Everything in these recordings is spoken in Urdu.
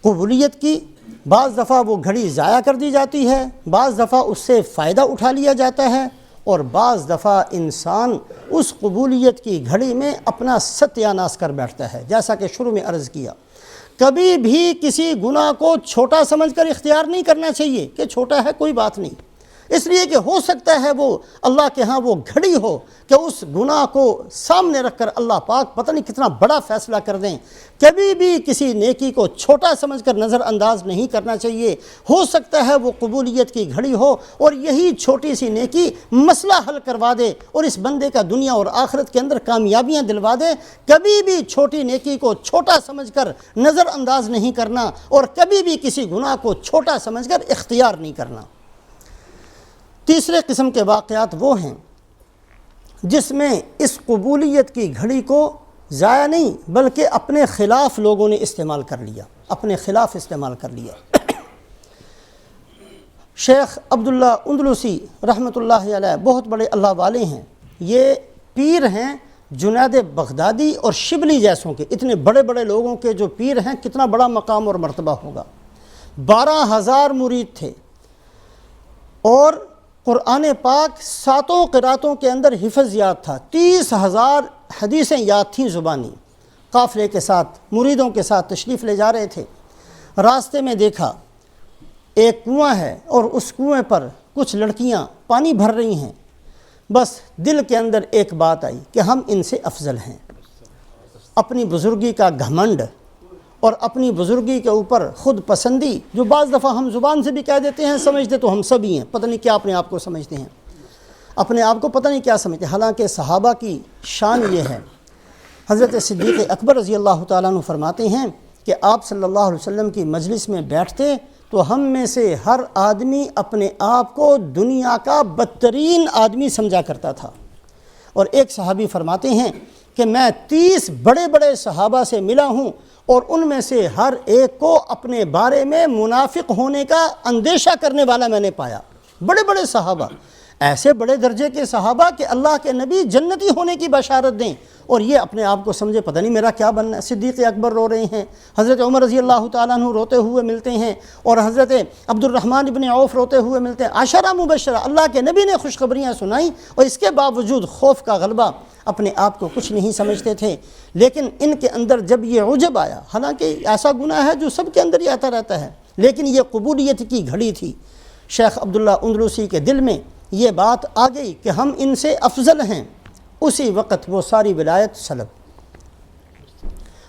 قبولیت کی، بعض دفعہ وہ گھڑی ضائع کر دی جاتی ہے، بعض دفعہ اس سے فائدہ اٹھا لیا جاتا ہے، اور بعض دفعہ انسان اس قبولیت کی گھڑی میں اپنا ستیہ ناش کر بیٹھتا ہے۔ جیسا کہ شروع میں عرض کیا، کبھی بھی کسی گناہ کو چھوٹا سمجھ کر اختیار نہیں کرنا چاہیے کہ چھوٹا ہے کوئی بات نہیں، اس لیے کہ ہو سکتا ہے وہ اللہ کے ہاں وہ گھڑی ہو کہ اس گناہ کو سامنے رکھ کر اللہ پاک پتہ نہیں کتنا بڑا فیصلہ کر دیں۔ کبھی بھی کسی نیکی کو چھوٹا سمجھ کر نظر انداز نہیں کرنا چاہیے، ہو سکتا ہے وہ قبولیت کی گھڑی ہو اور یہی چھوٹی سی نیکی مسئلہ حل کروا دے اور اس بندے کا دنیا اور آخرت کے اندر کامیابیاں دلوا دے۔ کبھی بھی چھوٹی نیکی کو چھوٹا سمجھ کر نظر انداز نہیں کرنا، اور کبھی بھی کسی گناہ کو چھوٹا سمجھ کر اختیار نہیں کرنا۔ تیسرے قسم کے واقعات وہ ہیں جس میں اس قبولیت کی گھڑی کو ضائع نہیں بلکہ اپنے خلاف لوگوں نے استعمال کر لیا، اپنے خلاف استعمال کر لیا۔ شیخ عبداللہ اندلسی رحمۃ اللہ علیہ بہت بڑے اللہ والے ہیں، یہ پیر ہیں جنید بغدادی اور شبلی جیسوں کے، اتنے بڑے بڑے لوگوں کے جو پیر ہیں، کتنا بڑا مقام اور مرتبہ ہوگا۔ 12,000 مرید تھے، اور قرآن پاک 7 قراتوں کے اندر حفظ یاد تھا، 30,000 حدیثیں یاد تھیں زبانی۔ قافلے کے ساتھ مریدوں کے ساتھ تشریف لے جا رہے تھے، راستے میں دیکھا ایک کنواں ہے اور اس کنویں پر کچھ لڑکیاں پانی بھر رہی ہیں، بس دل کے اندر ایک بات آئی کہ ہم ان سے افضل ہیں۔ اپنی بزرگی کا گھمنڈ اور اپنی بزرگی کے اوپر خود پسندی، جو بعض دفعہ ہم زبان سے بھی کہہ دیتے ہیں، سمجھتے تو ہم سبھی ہیں، پتہ نہیں کیا اپنے آپ کو سمجھتے ہیں، اپنے آپ کو پتہ نہیں کیا سمجھتے، حالانکہ صحابہ کی شان یہ ہے۔ حضرت صدیق اکبر رضی اللہ تعالیٰ عنہ فرماتے ہیں کہ آپ صلی اللہ علیہ وسلم کی مجلس میں بیٹھتے تو ہم میں سے ہر آدمی اپنے آپ کو دنیا کا بدترین آدمی سمجھا کرتا تھا۔ اور ایک صحابی فرماتے ہیں کہ میں 30 بڑے بڑے صحابہ سے ملا ہوں اور ان میں سے ہر ایک کو اپنے بارے میں منافق ہونے کا اندیشہ کرنے والا میں نے پایا۔ بڑے بڑے صحابہ، ایسے بڑے درجے کے صحابہ کہ اللہ کے نبی جنتی ہونے کی بشارت دیں، اور یہ اپنے آپ کو سمجھے پتہ نہیں میرا کیا بننا ہے۔ صدیق اکبر رو رہے ہیں، حضرت عمر رضی اللہ تعالیٰ عنہ روتے ہوئے ملتے ہیں، اور حضرت عبد الرحمن ابن عوف روتے ہوئے ملتے ہیں۔ عشرہ مبشرہ، اللہ کے نبی نے خوشخبریاں سنائیں، اور اس کے باوجود خوف کا غلبہ، اپنے آپ کو کچھ نہیں سمجھتے تھے۔ لیکن ان کے اندر جب یہ عجب آیا، حالانکہ ایسا گناہ ہے جو سب کے اندر ہی آتا رہتا ہے، لیکن یہ قبولیت کی گھڑی تھی، شیخ عبداللہ اندلسی کے دل میں یہ بات آ گئی کہ ہم ان سے افضل ہیں۔ اسی وقت وہ ساری ولایت سلب،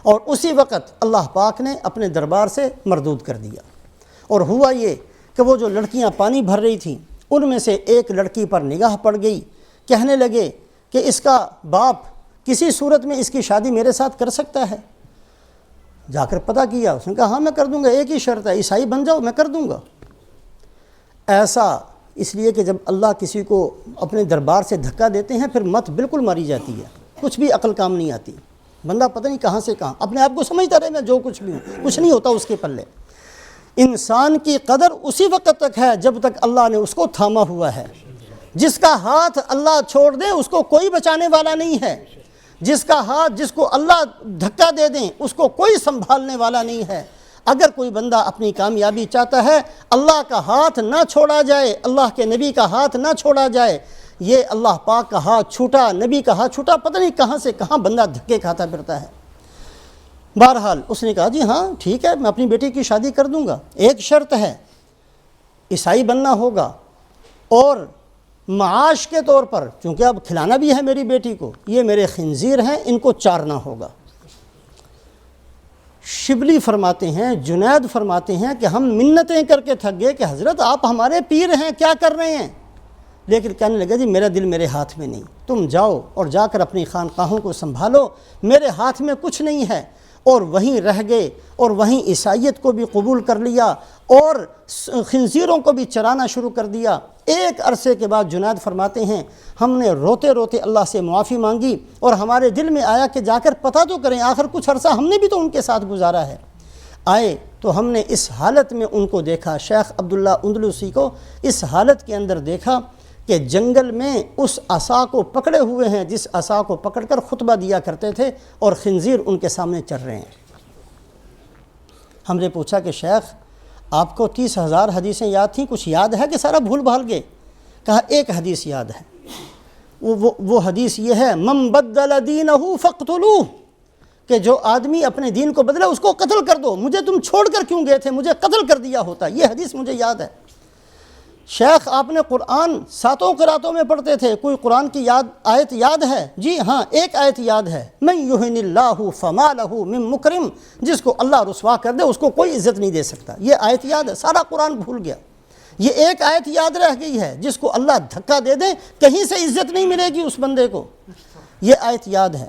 اور اسی وقت اللہ پاک نے اپنے دربار سے مردود کر دیا۔ اور ہوا یہ کہ وہ جو لڑکیاں پانی بھر رہی تھیں، ان میں سے ایک لڑکی پر نگاہ پڑ گئی، کہنے لگے کہ اس کا باپ کسی صورت میں اس کی شادی میرے ساتھ کر سکتا ہے؟ جا کر پتہ کیا، اس نے کہا ہاں میں کر دوں گا، ایک ہی شرط ہے، عیسائی بن جاؤ میں کر دوں گا۔ ایسا اس لیے کہ جب اللہ کسی کو اپنے دربار سے دھکا دیتے ہیں پھر مت بالکل ماری جاتی ہے، کچھ بھی عقل کام نہیں آتی، بندہ پتہ نہیں کہاں سے کہاں اپنے آپ کو سمجھتا رہے میں جو کچھ بھی ہوں، کچھ نہیں ہوتا اس کے پلے۔ انسان کی قدر اسی وقت تک ہے جب تک اللہ نے اس کو تھاما ہوا ہے۔ جس کا ہاتھ اللہ چھوڑ دے اس کو کوئی بچانے والا نہیں ہے، جس کا ہاتھ جس کو اللہ دھکا دے دیں اس کو کوئی سنبھالنے والا نہیں ہے۔ اگر کوئی بندہ اپنی کامیابی چاہتا ہے، اللہ کا ہاتھ نہ چھوڑا جائے، اللہ کے نبی کا ہاتھ نہ چھوڑا جائے۔ یہ اللہ پاک کا ہاتھ چھوٹا، نبی کا ہاتھ چھوٹا، پتہ نہیں کہاں سے کہاں بندہ دھکے کھاتا پھرتا ہے۔ بہرحال اس نے کہا جی ہاں ٹھیک ہے میں اپنی بیٹی کی شادی کر دوں گا، ایک شرط ہے عیسائی بننا ہوگا، اور معاش کے طور پر چونکہ اب کھلانا بھی ہے میری بیٹی کو، یہ میرے خنزیر ہیں ان کو چارنا ہوگا۔ شبلی فرماتے ہیں، جنید فرماتے ہیں کہ ہم منتیں کر کے تھک گئے کہ حضرت آپ ہمارے پیر ہیں کیا کر رہے ہیں، لیکن کہنے لگا جی میرا دل میرے ہاتھ میں نہیں، تم جاؤ اور جا کر اپنی خانقاہوں کو سنبھالو، میرے ہاتھ میں کچھ نہیں ہے۔ اور وہیں رہ گئے اور وہیں عیسائیت کو بھی قبول کر لیا اور خنزیروں کو بھی چرانا شروع کر دیا۔ ایک عرصے کے بعد جنید فرماتے ہیں ہم نے روتے روتے اللہ سے معافی مانگی، اور ہمارے دل میں آیا کہ جا کر پتہ تو کریں، آخر کچھ عرصہ ہم نے بھی تو ان کے ساتھ گزارا ہے۔ آئے تو ہم نے اس حالت میں ان کو دیکھا، شیخ عبداللہ اندلسی کو اس حالت کے اندر دیکھا کہ جنگل میں اس عصا کو پکڑے ہوئے ہیں جس عصا کو پکڑ کر خطبہ دیا کرتے تھے، اور خنزیر ان کے سامنے چر رہے ہیں۔ ہم نے پوچھا کہ شیخ آپ کو 30,000 حدیثیں یاد تھیں، کچھ یاد ہے کہ سارا بھول بھال گئے؟ کہا ایک حدیث یاد ہے، وہ حدیث یہ ہے من بدل دینہ فاقتلوہ، کہ جو آدمی اپنے دین کو بدلے اس کو قتل کر دو، مجھے تم چھوڑ کر کیوں گئے تھے، مجھے قتل کر دیا ہوتا، یہ حدیث مجھے یاد ہے۔ شیخ آپ نے قرآن 7 قراتوں میں پڑھتے تھے، کوئی قرآن کی آیت یاد ہے؟ جی ہاں ایک آیت یاد ہے، من یہن اللہ فما لہ من مکرم، جس کو اللہ رسوا کر دے اس کو کوئی عزت نہیں دے سکتا، یہ آیت یاد ہے، سارا قرآن بھول گیا۔ یہ ایک آیت یاد رہ گئی ہے، جس کو اللہ دھکا دے دے کہیں سے عزت نہیں ملے گی اس بندے کو، یہ آیت یاد ہے۔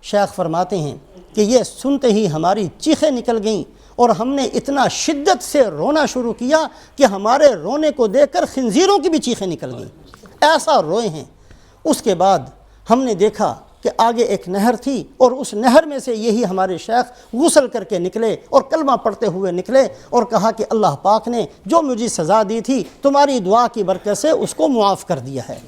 شیخ فرماتے ہیں کہ یہ سنتے ہی ہماری چیخیں نکل گئیں اور ہم نے اتنا شدت سے رونا شروع کیا کہ ہمارے رونے کو دیکھ کر خنزیروں کی بھی چیخیں نکل گئیں، ایسا روئے ہیں۔ اس کے بعد ہم نے دیکھا کہ آگے ایک نہر تھی اور اس نہر میں سے یہی ہمارے شیخ غسل کر کے نکلے اور کلمہ پڑھتے ہوئے نکلے اور کہا کہ اللہ پاک نے جو مجھے سزا دی تھی تمہاری دعا کی برکت سے اس کو معاف کر دیا ہے،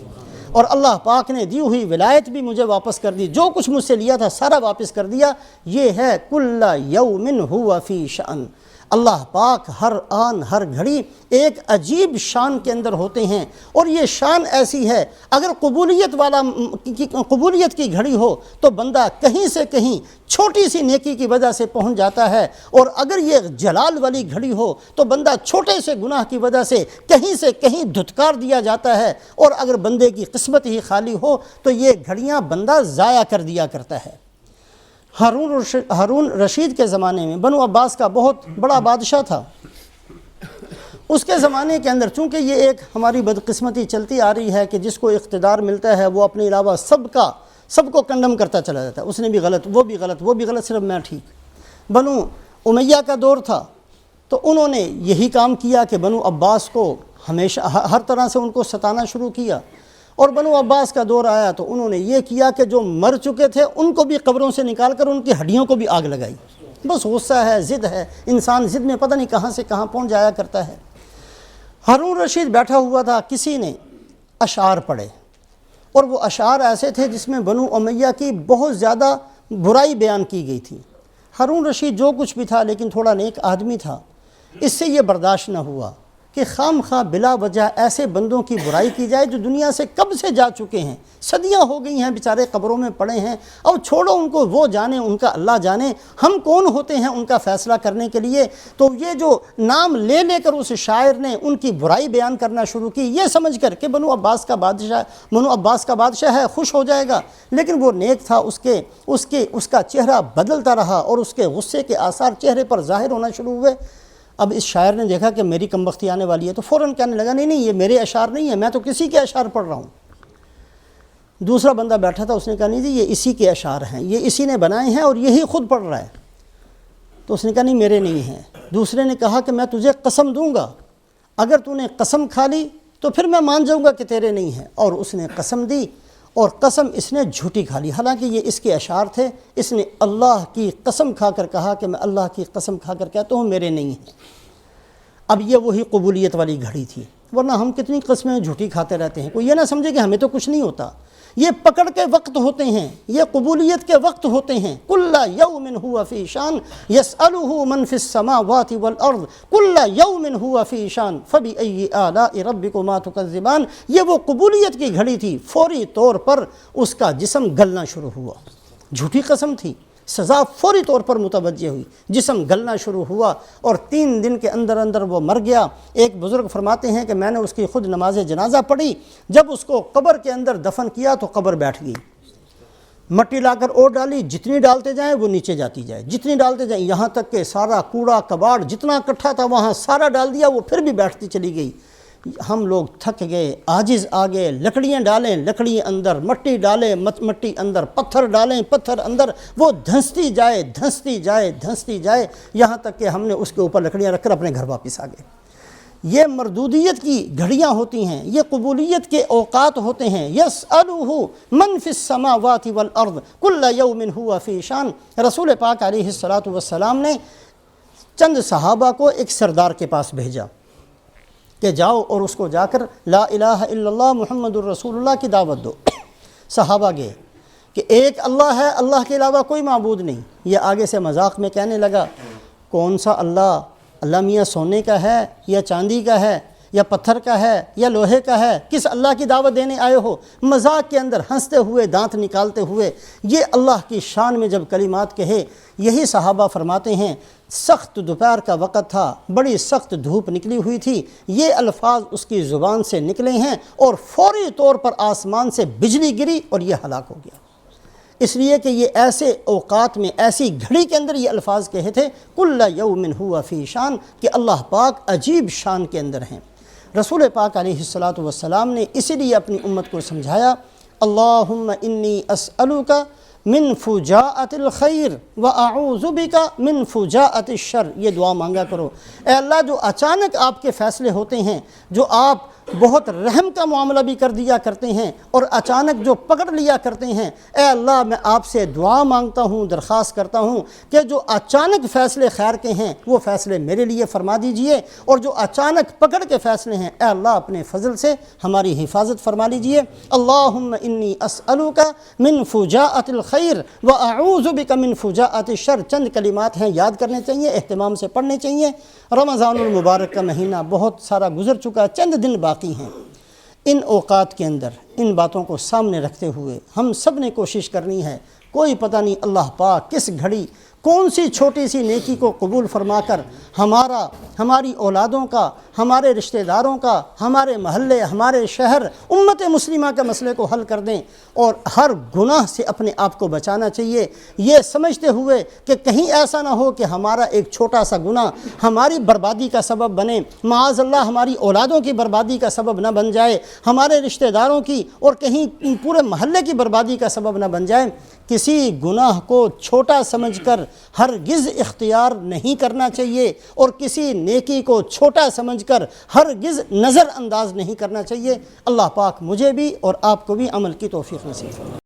اور اللہ پاک نے دی ہوئی ولایت بھی مجھے واپس کر دی، جو کچھ مجھ سے لیا تھا سارا واپس کر دیا۔ یہ ہے کل یوم ہوا فی شأن، اللہ پاک ہر آن ہر گھڑی ایک عجیب شان کے اندر ہوتے ہیں، اور یہ شان ایسی ہے اگر قبولیت کی گھڑی ہو تو بندہ کہیں سے کہیں چھوٹی سی نیکی کی وجہ سے پہنچ جاتا ہے، اور اگر یہ جلال والی گھڑی ہو تو بندہ چھوٹے سے گناہ کی وجہ سے کہیں دھتکار دیا جاتا ہے، اور اگر بندے کی قسمت ہی خالی ہو تو یہ گھڑیاں بندہ ضائع کر دیا کرتا ہے۔ ہارون رشید کے زمانے میں بنو عباس کا بہت بڑا بادشاہ تھا، اس کے زمانے کے اندر چونکہ یہ ایک ہماری بدقسمتی چلتی آ رہی ہے کہ جس کو اقتدار ملتا ہے وہ اپنے علاوہ سب کو کنڈم کرتا چلا جاتا ہے، اس نے بھی غلط، وہ بھی غلط، وہ بھی غلط، صرف میں ٹھیک۔ بنو امیہ کا دور تھا تو انہوں نے یہی کام کیا کہ بنو عباس کو ہمیشہ ہر طرح سے ان کو ستانا شروع کیا، اور بنو عباس کا دور آیا تو انہوں نے یہ کیا کہ جو مر چکے تھے ان کو بھی قبروں سے نکال کر ان کی ہڈیوں کو بھی آگ لگائی۔ بس غصہ ہے، ضد ہے، انسان ضد میں پتہ نہیں کہاں سے کہاں پہنچ جایا کرتا ہے۔ ہارون رشید بیٹھا ہوا تھا، کسی نے اشعار پڑھے، اور وہ اشعار ایسے تھے جس میں بنو امیہ کی بہت زیادہ برائی بیان کی گئی تھی۔ ہارون رشید جو کچھ بھی تھا لیکن تھوڑا نیک آدمی تھا، اس سے یہ برداشت نہ ہوا کہ خام خواہ بلا وجہ ایسے بندوں کی برائی کی جائے جو دنیا سے کب سے جا چکے ہیں، صدیاں ہو گئی ہیں بیچارے قبروں میں پڑے ہیں، اب چھوڑو ان کو، وہ جانے، ان کا اللہ جانے، ہم کون ہوتے ہیں ان کا فیصلہ کرنے کے لیے۔ تو یہ جو نام لے لے کر اس شاعر نے ان کی برائی بیان کرنا شروع کی، یہ سمجھ کر کہ بنو عباس کا بادشاہ ہے، خوش ہو جائے گا، لیکن وہ نیک تھا، اس کا چہرہ بدلتا رہا اور اس کے غصے کے آثار چہرے پر ظاہر ہونا شروع ہوئے۔ اب اس شاعر نے دیکھا کہ میری کمبختی آنے والی ہے تو فوراً کہنے لگا نہیں یہ میرے اشعار نہیں ہے، میں تو کسی کے اشعار پڑھ رہا ہوں۔ دوسرا بندہ بیٹھا تھا، اس نے کہا نہیں جی یہ اسی کے اشعار ہیں، یہ اسی نے بنائے ہیں اور یہی خود پڑھ رہا ہے۔ تو اس نے کہا نہیں میرے نہیں ہیں۔ دوسرے نے کہا کہ میں تجھے قسم دوں گا، اگر تو نے قسم کھا لی تو پھر میں مان جاؤں گا کہ تیرے نہیں ہیں، اور اس نے قسم دی، اور قسم اس نے جھوٹی کھا لی، حالانکہ یہ اس کے اشعار تھے۔ اس نے اللہ کی قسم کھا کر کہا کہ میں اللہ کی قسم کھا کر کہتا ہوں میرے نہیں ہیں۔ اب یہ وہی قبولیت والی گھڑی تھی، ورنہ ہم کتنی قسمیں جھوٹی کھاتے رہتے ہیں، کوئی یہ نہ سمجھے کہ ہمیں تو کچھ نہیں ہوتا۔ یہ پکڑ کے وقت ہوتے ہیں، یہ قبولیت کے وقت ہوتے ہیں۔ کل یوم ہوا فی شان یسألہ من فی السماوات والارض کل یوم ہوا فی شان فبأی آلاء ربکما تکذبان۔ یہ وہ قبولیت کی گھڑی تھی، فوری طور پر اس کا جسم گلنا شروع ہوا، جھوٹی قسم تھی، سزا فوری طور پر متوجہ ہوئی، جسم گلنا شروع ہوا، اور 3 دن کے اندر اندر وہ مر گیا۔ ایک بزرگ فرماتے ہیں کہ میں نے اس کی خود نماز جنازہ پڑھی، جب اس کو قبر کے اندر دفن کیا تو قبر بیٹھ گئی، مٹی لا کر اور ڈالی، جتنی ڈالتے جائیں وہ نیچے جاتی جائے، جتنی ڈالتے جائیں، یہاں تک کہ سارا کوڑا کباڑ جتنا اکٹھا تھا وہاں سارا ڈال دیا، وہ پھر بھی بیٹھتی چلی گئی۔ ہم لوگ تھک گئے، عاجز آ گئے، لکڑیاں ڈالیں، لکڑی اندر، مٹی ڈالیں، مٹی اندر، پتھر ڈالیں، پتھر اندر، وہ دھنستی جائے دھنستی جائے دھنستی جائے، یہاں تک کہ ہم نے اس کے اوپر لکڑیاں رکھ کر اپنے گھر واپس آ گئے۔ یہ مردودیت کی گھڑیاں ہوتی ہیں، یہ قبولیت کے اوقات ہوتے ہیں۔ یسألہ من فی السماوات والارض کل یوم ہوا فی شان۔ رسول پاک علیہ الصلاۃ والسلام نے چند صحابہ کو ایک سردار کے پاس بھیجا کہ جاؤ اور اس کو جا کر لا الہ الا اللہ محمد الرسول اللہ کی دعوت دو۔ صحابہ گئے کہ ایک اللہ ہے، اللہ کے علاوہ کوئی معبود نہیں۔ یہ آگے سے مذاق میں کہنے لگا کون سا اللہ؟ اللہ میاں سونے کا ہے یا چاندی کا ہے یا پتھر کا ہے یا لوہے کا ہے؟ کس اللہ کی دعوت دینے آئے ہو؟ مذاق کے اندر ہنستے ہوئے، دانت نکالتے ہوئے یہ اللہ کی شان میں جب کلمات کہے، یہی صحابہ فرماتے ہیں سخت دوپہر کا وقت تھا، بڑی سخت دھوپ نکلی ہوئی تھی، یہ الفاظ اس کی زبان سے نکلے ہیں اور فوری طور پر آسمان سے بجلی گری اور یہ ہلاک ہو گیا۔ اس لیے کہ یہ ایسے اوقات میں، ایسی گھڑی کے اندر یہ الفاظ کہے تھے کل یوم ہوا فی شان، کہ اللہ پاک عجیب شان کے اندر ہیں۔ رسول پاک علیہ الصلاۃ نے اسی لیے اپنی امت کو سمجھایا اللہم انی اسألک من فجاءۃ الخیر واعوذ بک من فجاءۃ الشر، یہ دعا مانگا کرو، اے اللہ جو اچانک آپ کے فیصلے ہوتے ہیں، جو آپ بہت رحم کا معاملہ بھی کر دیا کرتے ہیں اور اچانک جو پکڑ لیا کرتے ہیں، اے اللہ میں آپ سے دعا مانگتا ہوں، درخواست کرتا ہوں کہ جو اچانک فیصلے خیر کے ہیں وہ فیصلے میرے لیے فرما دیجئے، اور جو اچانک پکڑ کے فیصلے ہیں اے اللہ اپنے فضل سے ہماری حفاظت فرما لیجئے۔ اللہم انی اسألک من فجاءۃ الخیر واعوذ بک من فجاءۃ الشر، چند کلمات ہیں، یاد کرنے چاہیے، اہتمام سے پڑھنے چاہیے۔ رمضان المبارک کا مہینہ بہت سارا گزر چکا، چند دن باقی ہیں۔ ان اوقات کے اندر ان باتوں کو سامنے رکھتے ہوئے ہم سب نے کوشش کرنی ہے، کوئی پتہ نہیں اللہ پاک کس گھڑی کون سی چھوٹی سی نیکی کو قبول فرما کر ہماری اولادوں کا، ہمارے رشتہ داروں کا، ہمارے محلے، ہمارے شہر، امت مسلمہ کے مسئلے کو حل کر دیں، اور ہر گناہ سے اپنے آپ کو بچانا چاہیے، یہ سمجھتے ہوئے کہ کہیں ایسا نہ ہو کہ ہمارا ایک چھوٹا سا گناہ ہماری بربادی کا سبب بنے، معاذ اللہ ہماری اولادوں کی بربادی کا سبب نہ بن جائے، ہمارے رشتہ داروں کی اور کہیں پورے محلے کی بربادی کا سبب نہ بن جائے۔ کسی گناہ کو چھوٹا سمجھ کر ہرگز اختیار نہیں کرنا چاہیے، اور کسی نیکی کو چھوٹا سمجھ کر ہرگز نظر انداز نہیں کرنا چاہیے۔ اللہ پاک مجھے بھی اور آپ کو بھی عمل کی توفیق نصیب فرمائے۔